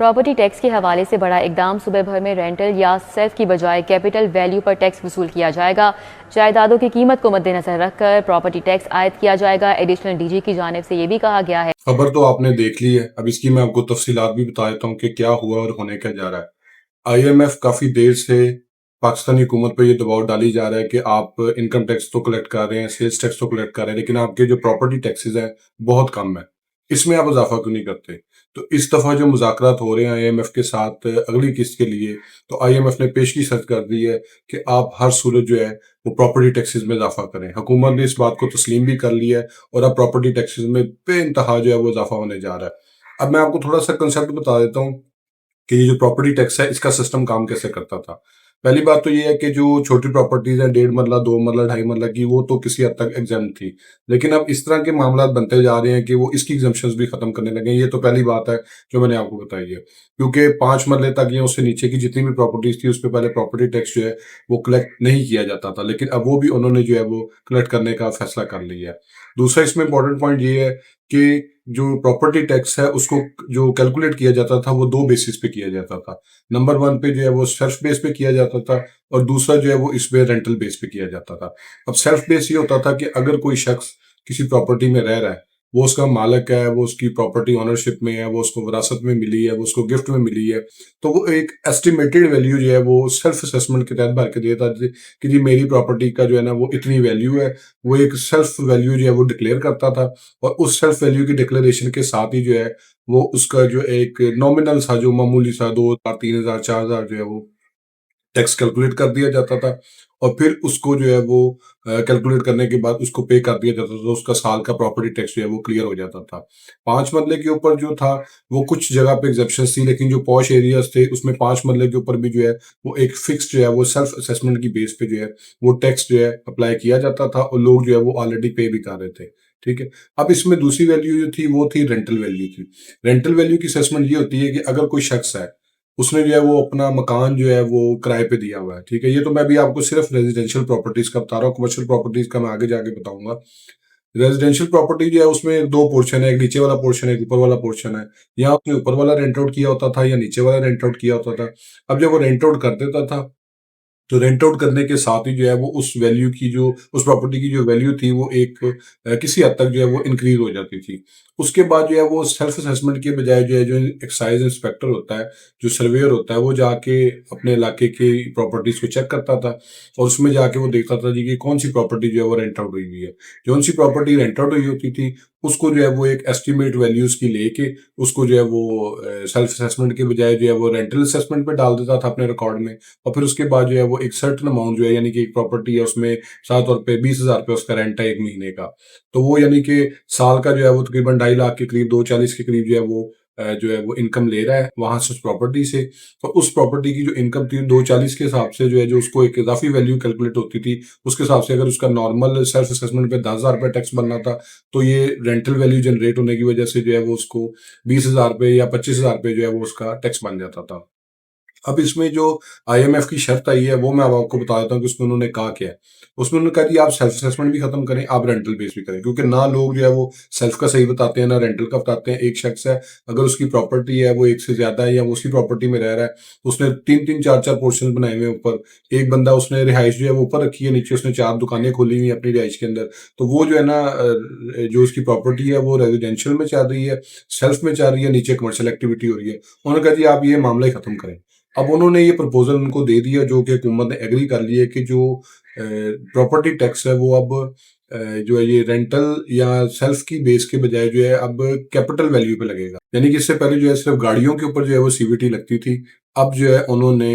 Property tax के हवाले से बड़ा इकदाम, सुबह भर में रेंटल या सेल्फ की बजाय कैपिटल वैल्यू पर टैक्स वसूल किया जाएगा। जायदादों की कीमत को मद्देनजर रखकर प्रॉपर्टी टैक्स आयद किया जाएगा। एडिशनल डीजी की जानिब से ये भी कहा गया है। खबर तो आपने देख ली है, अब इसकी मैं आपको तफसीलात भी बता देता हूँ कि क्या हुआ और होने क्या जा रहा है। आईएमएफ काफी देर से पाकिस्तानी हुकूमत पर ये दबाव डाली जा रहा है कि आप इनकम टैक्स तो कलेक्ट कर रहे हैं, सेल्स टैक्स तो कलेक्ट कर रहे हैं, लेकिन आपके जो प्रॉपर्टी टैक्सेस हैं बहुत कम है। इसमें आप इजाफा क्यों नहीं करते? तो इस दफा जो मुज़ाकरात हो रहे हैं आईएमएफ के साथ अगली किस्त के लिए, तो आईएमएफ ने पेशगी सर्च कर दी है कि आप हर सूरत जो है वो प्रॉपर्टी टैक्सेस में इजाफा करें। हुकूमत ने इस बात को तस्लीम भी कर लिया है और अब प्रॉपर्टी टैक्सेस में बेइंतहा जो है वो इजाफा होने जा रहा है। अब मैं आपको थोड़ा सा कंसेप्ट बता देता हूँ कि ये जो प्रॉपर्टी टैक्स है इसका सिस्टम काम कैसे करता था। पहली बात तो ये है कि जो छोटी प्रॉपर्टीज है 1.5 मरला 2 मरला 2.5 मरला की, वो तो किसी हद तक एग्जाम थी, लेकिन अब इस तरह के मामला बनते जा रहे हैं कि वो इसकी एग्जाम्पशंस भी खत्म करने लगे हैं। ये तो पहली बात है जो मैंने आपको बताई है, क्योंकि 5 मरले तक या उससे नीचे की जितनी भी प्रॉपर्टीज थी उस पर पहले प्रॉपर्टी टैक्स जो है वो कलेक्ट नहीं किया जाता था, लेकिन अब वो भी उन्होंने जो है वो कलेक्ट करने का फैसला कर लिया है। दूसरा इसमें इंपॉर्टेंट पॉइंट ये है कि जो प्रॉपर्टी टैक्स है उसको जो कैलकुलेट किया जाता था वो दो बेसिस पे किया जाता था। नंबर वन पे जो है वो सेल्फ बेस पे किया जाता था और दूसरा जो है वो इस पे रेंटल बेस पे किया जाता था। अब सेल्फ बेस ये होता था कि अगर कोई शख्स किसी प्रॉपर्टी में रह रहा है, वो उसका मालिक है, वो उसकी प्रॉपर्टी ओनरशिप में है, वो उसको विरासत में मिली है, वो उसको गिफ्ट में मिली है, तो वो एक एस्टिमेटेड वैल्यू जो है वो सेल्फ असेसमेंट के तहत भर के देता था कि जी मेरी प्रॉपर्टी का जो है ना वो इतनी वैल्यू है। वो एक सेल्फ वैल्यू जो है वो डिक्लेयर करता था और उस सेल्फ वैल्यू की डिक्लेरेशन के साथ ही जो है वो उसका जो एक नॉमिनल सा जो मामूली सा 2,000 3,000 4,000 जो है वो टैक्स कैलकुलेट कर दिया जाता था और फिर उसको जो है वो कैलकुलेट करने के बाद उसको पे कर दिया जाता था, तो उसका साल का प्रॉपर्टी टैक्स जो है वो क्लियर हो जाता था। 5 मरले के ऊपर जो था वो कुछ जगह पे एग्जेप्शन थी, लेकिन जो पॉश एरियाज थे उसमें 5 मरले के ऊपर भी जो है वो एक फिक्स जो है वो सेल्फ असेसमेंट की बेस पे जो है वो टैक्स जो है अप्लाई किया जाता था और लोग जो है वो ऑलरेडी पे भी कर रहे थे। ठीक है। अब इसमें दूसरी वैल्यू जो थी वो थी रेंटल वैल्यू की। रेंटल वैल्यू की असेसमेंट ये होती है कि अगर कोई शख्स है, उसने जो है वो अपना मकान जो है वो किराए पे दिया हुआ है। ठीक है, ये तो मैं भी आपको सिर्फ रेजिडेंशियल प्रॉपर्टीज का बता रहा हूँ, कमर्शियल प्रॉपर्टीज का मैं आगे जाके बताऊंगा। रेजिडेंशियल प्रॉपर्टी जो है उसमें दो पोर्शन है, एक नीचे वाला पोर्शन है, एक ऊपर वाला पोर्शन है। यहाँ उसने ऊपर वाला रेंट आउट किया होता था या नीचे वाला रेंट आउट किया होता था। अब जब वो रेंट आउट कर देता था तो रेंट आउट करने के साथ ही जो है वो उस वैल्यू की जो उस प्रॉपर्टी की जो वैल्यू थी वो एक किसी हद तक जो है वो इंक्रीज हो जाती थी। उसके बाद जो है वो सेल्फ असेसमेंट के बजाय जो है जो एक्साइज इंस्पेक्टर होता है, जो सर्वेयर होता है, वो जाके अपने इलाके की प्रॉपर्टीज को चेक करता था और उसमें जाके वो देखता था जी कि कौन सी प्रॉपर्टी जो है वो रेंट आउट हुई हुई है। जौन सी प्रॉपर्टी रेंट आउट हुई होती थी उसको जो है वो एक एस्टिमेट वैल्यूज की लेके उसको जो है वो सेल्फ असेसमेंट के बजाय जो है वो रेंटल असेसमेंट पे डाल देता था अपने रिकॉर्ड में। और फिर उसके बाद जो है वो एक सर्टेन अमाउंट जो है, यानी कि एक प्रॉपर्टी है उसमें सात तौर पे 20,000 रुपये उसका रेंट है एक महीने का, तो वो यानी कि साल का जो है वो तकरीबन 2.5 लाख के करीब 240 के करीब जो है वो जो है वो इनकम ले रहा है वहां से उस प्रॉपर्टी से। तो उस प्रॉपर्टी की जो इनकम थी 240 के हिसाब से जो है जो उसको एक इजाफी वैल्यू कैलकुलेट होती थी, उसके हिसाब से अगर उसका नॉर्मल सेल्फ असेसमेंट पे 10,000 रुपये टैक्स बनना था, तो ये रेंटल वैल्यू जनरेट होने की वजह से जो है वो उसको 20,000 रुपये या 25,000 रुपये जो है वो उसका टैक्स बन जाता था। अब इसमें जो आईएमएफ की शर्त आई है वो मैं अब आपको बता देता हूँ कि उसमें उन्होंने कहा क्या है। उसमें उन्होंने कहा कि आप सेल्फ असेसमेंट भी खत्म करें, आप रेंटल बेस भी करें, क्योंकि ना लोग जो है वो सेल्फ का सही बताते हैं ना रेंटल का बताते हैं। एक शख्स है, अगर उसकी प्रॉपर्टी है वो एक से ज्यादा है या वो उसी प्रॉपर्टी में रह रहा है, उसने तीन तीन चार चार पोर्शन बनाए हुए हैं ऊपर। एक बंदा उसने रिहाइश जो है वो ऊपर रखी है, नीचे उसने 4 दुकानें खोली हुई है अपनी रिहाइश के अंदर, तो वो जो है ना जो उसकी प्रॉपर्टी है वो रेजिडेंशियल में चल रही है, सेल्फ में चल रही है, नीचे कमर्शियल एक्टिविटी हो रही है। उन्होंने कहा जी आप ये मामला ही खत्म करें। अब उन्होंने ये प्रपोजल उनको दे दिया जो कि हुकूमत ने एग्री कर लिया है कि जो प्रॉपर्टी टैक्स है वो अब जो है ये रेंटल या सेल्फ की बेस के बजाय जो है अब कैपिटल वैल्यू पे लगेगा। यानी कि इससे पहले जो है सिर्फ गाड़ियों के ऊपर जो है वो सीवीटी लगती थी, अब जो है उन्होंने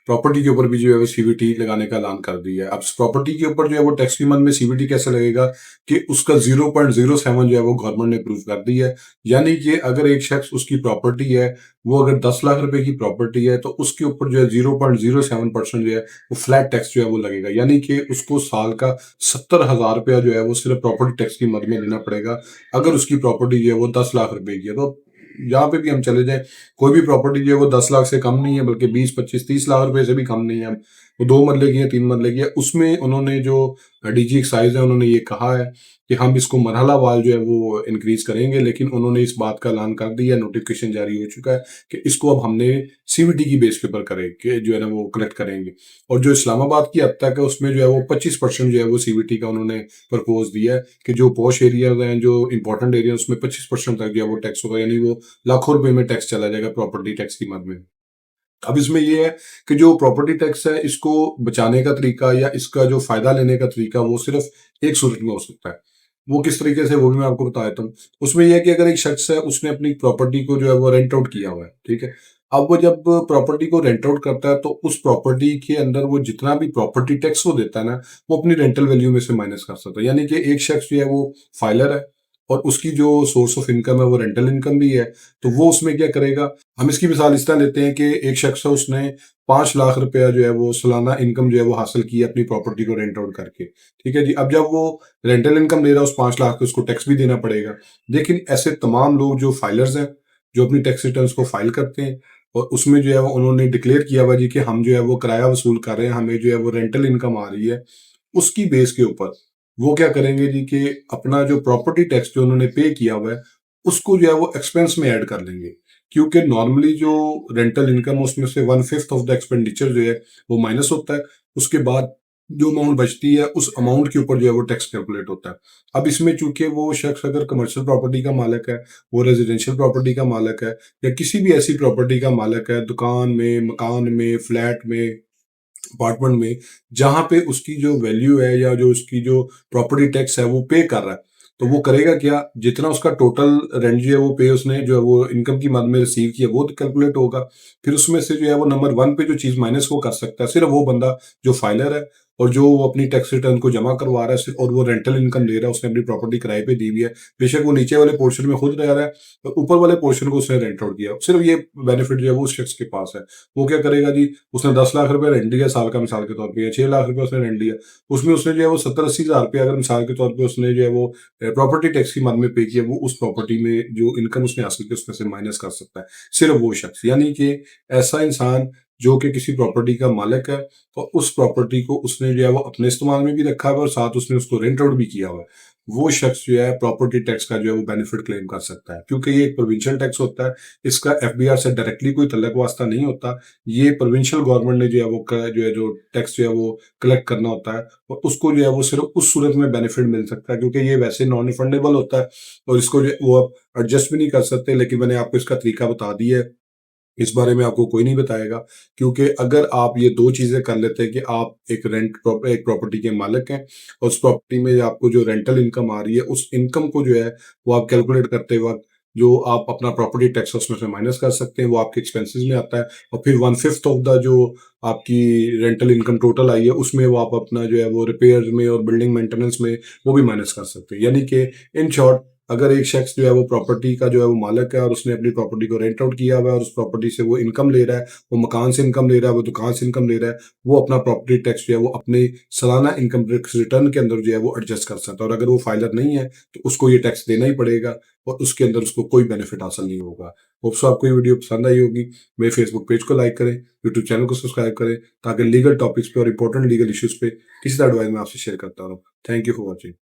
प्रॉपर्टी के ऊपर भी जो है वो सीवीटी लगाने का ऐलान कर दिया है। अब प्रॉपर्टी के ऊपर जो है वो टैक्स की मद में सीवीटी कैसे लगेगा कि उसका 0.07 जो है वो गवर्नमेंट ने अप्रूव कर दिया है। यानी कि अगर एक शख्स उसकी प्रॉपर्टी है, वो अगर 10 लाख रुपए की प्रॉपर्टी है, तो उसके ऊपर जो है 0.07% जो है वो फ्लैट टैक्स जो है वो लगेगा। यानी कि उसको साल का 70,000 रुपया जो है वो सिर्फ प्रॉपर्टी टैक्स की मद में देना पड़ेगा अगर उसकी प्रॉपर्टी जो है वो 10 लाख रुपए की है। तो यहाँ पे भी हम चले जाएं, कोई भी प्रॉपर्टी जो है वो 10 लाख से कम नहीं है, बल्कि 20 25 30 लाख रुपए से भी कम नहीं है। वो 2 मरले की है, 3 मरले की है, उसमें उन्होंने जो डीजी एक्साइज़ है, उन्होंने ये कहा है कि हम इसको मरहलावार जो है वो इंक्रीज़ करेंगे, लेकिन उन्होंने इस बात का ऐलान कर दिया, नोटिफ़िकेशन जारी हो चुका है कि इसको अब हमने सीवीटी की बेस के ऊपर करें कि जो है ना वो कलेक्ट करेंगे। और जो इस्लामाबाद की अब तक है, उसमें जो है वो 25% जो है वो सीवीटी का उन्होंने प्रपोज़ दिया है कि जो पॉश एरियाज़ हैं, जो इम्पोर्टेंट एरिया है, उसमें 25% तक जो है वो टैक्स होगा, यानी वो लाखों रुपए में टैक्स चला जाएगा प्रॉपर्टी टैक्स की मद में। अब इसमें ये है कि जो प्रॉपर्टी टैक्स है, इसको बचाने का तरीका या इसका जो फ़ायदा लेने का तरीका, वो सिर्फ़ एक सूरत में हो सकता है। वो किस तरीके से, वो भी मैं आपको बता देता हूँ। उसमें ये है कि अगर एक शख़्स है, उसने अपनी प्रॉपर्टी को जो है वो रेंट आउट किया हुआ है, ठीक है? अब वो जब प्रॉपर्टी को रेंट आउट करता है, तो उस प्रॉपर्टी के अंदर वो जितना भी प्रॉपर्टी टैक्स वो देता है ना, वो अपनी रेंटल वैल्यू में से माइनस कर सकता है। यानी कि एक शख़्स जो है वो फाइलर है और उसकी जो सोर्स ऑफ इनकम है, वो रेंटल इनकम भी है, तो वो उसमें क्या करेगा, हम इसकी मिसाल इस तरह लेते हैं कि एक शख्स है, उसने 5 लाख रुपया जो है वो सालाना इनकम जो है वो हासिल की है अपनी प्रॉपर्टी को रेंट आउट करके। ठीक है जी। अब जब वो रेंटल इनकम ले रहा है उस 5 लाख पे, उसको टैक्स भी देना पड़ेगा। लेकिन ऐसे तमाम लोग जो फाइलर्स हैं, जो अपनी टैक्स रिटर्न्स को फाइल करते हैं और उसमें जो है वो उन्होंने डिक्लेयर किया हुआ जी कि हम जो है वो किराया वसूल कर रहे हैं, हमें जो है वो रेंटल इनकम आ रही है। उसकी बेस के ऊपर वो क्या करेंगे जी कि अपना जो प्रॉपर्टी टैक्स जो उन्होंने पे किया हुआ है, उसको जो है वो एक्सपेंस में ऐड कर लेंगे। क्योंकि नॉर्मली जो रेंटल इनकम है, उसमें से 1/5 ऑफ द एक्सपेंडिचर जो है वो माइनस होता है। उसके बाद जो अमाउंट बचती है, उस अमाउंट के ऊपर जो है वो टैक्स कैलकुलेट होता है। अब इसमें चूंकि वो शख्स अगर कमर्शियल प्रॉपर्टी का मालिक है, वो रेजिडेंशियल प्रॉपर्टी का मालिक है, या किसी भी ऐसी प्रॉपर्टी का मालिक है, दुकान में, मकान में, फ्लैट में, अपार्टमेंट में, जहाँ पे उसकी जो वैल्यू है या जो उसकी जो प्रॉपर्टी टैक्स है वो पे कर रहा है, तो वो करेगा क्या, जितना उसका टोटल रेंट जो है वो पे उसने जो है वो इनकम की मद में रिसीव किया, वो कैलकुलेट होगा। फिर उसमें से जो है वो नंबर 1 पे जो चीज़ माइनस वो कर सकता है सिर्फ वो बंदा जो फाइलर है और जो वो अपनी टैक्स रिटर्न को जमा करवा रहा है सिर्फ, और वो रेंटल इनकम ले रहा है, उसने अपनी प्रॉपर्टी किराए पे दी हुई है। बेशक वो नीचे वाले पोर्शन में खुद रह रहा है और ऊपर वाले पोर्शन को उसने रेंट आउट किया। सिर्फ ये बेनिफिट जो है वो उस शख्स के पास है। वो क्या करेगा जी, उसने 10 लाख रुपए रेंट दिया साल का, मिसाल के तौर पे, या 6 लाख रुपए उसने रेंट दिया। उसमें उसने जो है वो 70-80 हज़ार रुपया अगर मिसाल के तौर पे उसने जो है वो प्रॉपर्टी टैक्स की मद में पे किया, वो उस प्रॉपर्टी में जो इनकम उसने हासिल की उसमें से माइनस कर सकता है, सिर्फ वो शख्स। यानी कि ऐसा इंसान जो कि किसी प्रॉपर्टी का मालिक है और उस प्रॉपर्टी को उसने जो है वो अपने इस्तेमाल में भी रखा हुआ है और साथ उसने उसको रेंट आउट भी किया हुआ है, वो शख्स जो है प्रॉपर्टी टैक्स का जो है वो बेनिफिट क्लेम कर सकता है। क्योंकि ये एक प्रोविंशियल टैक्स होता है, इसका एफबीआर से डायरेक्टली कोई तल्लक वास्ता नहीं होता। ये प्रोविंशियल गवर्नमेंट ने जो है वो जो है जो टैक्स जो है वो कलेक्ट करना होता है और उसको जो है वो सिर्फ उस सूरत में बेनिफिट मिल सकता है, क्योंकि ये वैसे नॉन रिफंडेबल होता है और इसको जो है वो आप एडजस्ट भी नहीं कर सकते। लेकिन मैंने आपको इसका तरीका बता दिया है, इस बारे में आपको कोई नहीं बताएगा। क्योंकि अगर आप ये 2 चीज़ें कर लेते हैं कि आप एक प्रॉपर्टी के मालिक हैं और उस प्रॉपर्टी में आपको जो रेंटल इनकम आ रही है, उस इनकम को जो है वो आप कैलकुलेट करते वक़्त जो आप अपना प्रॉपर्टी टैक्स उसमें से माइनस कर सकते हैं, वो आपके एक्सपेंसेस में आता है और फिर 1/5 ऑफ द जो आपकी रेंटल इनकम टोटल आई है, उसमें वो आप अपना जो है वो रिपेयर्स में और बिल्डिंग मेंटेनेंस में वो भी माइनस कर सकते हैं। यानी कि इन शॉर्ट, अगर एक शख्स जो है वो प्रॉपर्टी का जो है वो मालिक है और उसने अपनी प्रॉपर्टी को रेंट आउट किया हुआ है और उस प्रॉपर्टी से वो इनकम ले रहा है, वो मकान से इनकम ले रहा है, वो दुकान से इनकम ले रहा है, वो अपना प्रॉपर्टी टैक्स जो है वो अपने सालाना इनकम टैक्स रिटर्न के अंदर जो है वो एडजस्ट कर सकता है। और अगर वो फाइलर नहीं है तो उसको ये टैक्स देना ही पड़ेगा और उसके अंदर उसको कोई बेनिफिट हासिल नहीं होगा। होप्स आपको ये वीडियो पसंद आई होगी। मेरे फेसबुक पेज को लाइक करें, यूट्यूब चैनल को सब्सक्राइब करें, ताकि लीगल टॉपिक्स पे और इंपॉर्टेंट लीगल इश्यूज पे किसी तरह एडवाइस मैं आपसे शेयर करता रहूँ। Thank you for watching.